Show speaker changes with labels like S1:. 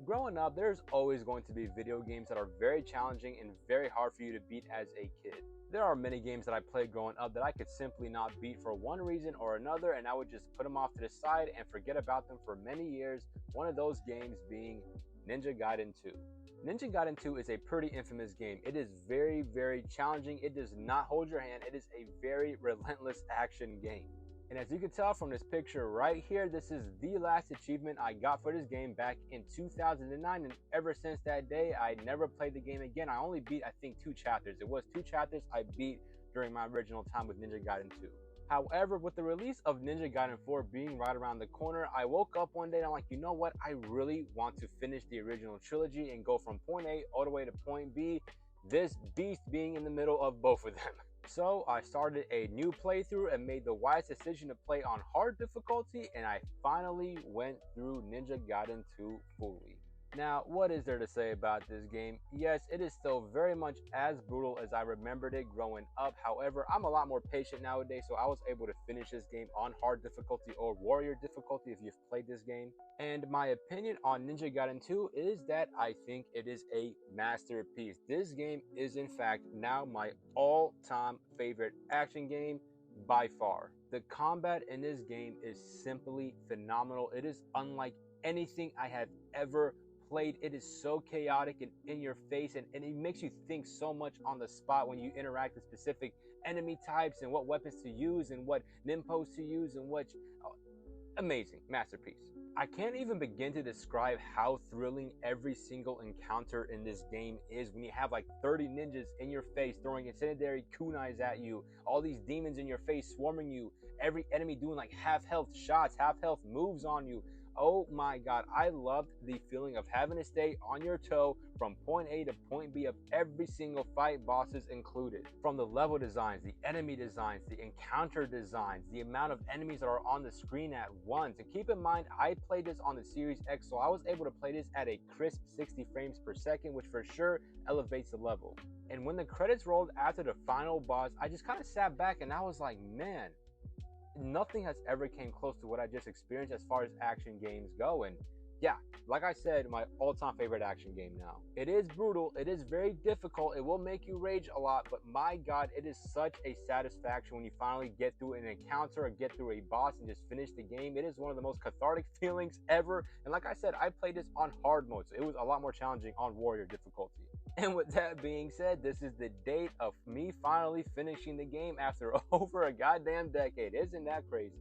S1: Growing up, there's always going to be video games that are very challenging and very hard for you to beat as a kid. There are many games that I played growing up that I could simply not beat for one reason or another, and I would just put them off to the side and forget about them for many years. One of those games being Ninja Gaiden 2. Ninja Gaiden 2 is a pretty infamous game. It is very, very challenging. It does not hold your hand. It is a very relentless action game. And as you can tell from this picture right here, this is the last achievement I got for this game back in 2009. And ever since that day, I never played the game again. I only beat, I think, 2 chapters. It was 2 chapters I beat during my original time with Ninja Gaiden 2. However, with the release of Ninja Gaiden 4 being right around the corner, I woke up one day and I'm like, you know what? I really want to finish the original trilogy and go from point A all the way to point B, this beast being in the middle of both of them. So I started a new playthrough and made the wise decision to play on hard difficulty, and I finally went through Ninja Gaiden 2 fully. Now, what is there to say about this game? Yes, it is still very much as brutal as I remembered it growing up. However, I'm a lot more patient nowadays, so I was able to finish this game on hard difficulty or warrior difficulty if you've played this game. And my opinion on Ninja Gaiden 2 is that I think it is a masterpiece. This game is in fact now my all-time favorite action game by far. The combat in this game is simply phenomenal. It is unlike anything I have ever played. It is so chaotic and in your face, and it makes you think so much on the spot when you interact with specific enemy types and what weapons to use and what nimpos to use and what amazing masterpiece. I can't even begin to describe how thrilling every single encounter in this game is when you have like 30 ninjas in your face throwing incendiary kunais at you, all these demons in your face swarming you, every enemy doing like half health shots, half health moves on you. Oh my god, I loved the feeling of having to stay on your toe from point A to point B of every single fight, bosses included. From the level designs, the enemy designs, the encounter designs, the amount of enemies that are on the screen at once. And keep in mind, I played this on the Series X, so I was able to play this at a crisp 60 frames per second, which for sure elevates the level. And when the credits rolled after the final boss, I just kind of sat back and I was like, man, nothing has ever came close to what I just experienced as far as action games go. And yeah, like I said, my all-time favorite action game now. It is brutal, it is very difficult, it will make you rage a lot, but my god, it is such a satisfaction when you finally get through an encounter or get through a boss and just finish the game. It is one of the most cathartic feelings ever. And like I said, I played this on hard mode, so it was a lot more challenging on warrior difficulty. And with that being said, this is the date of me finally finishing the game after over a goddamn decade. Isn't that crazy?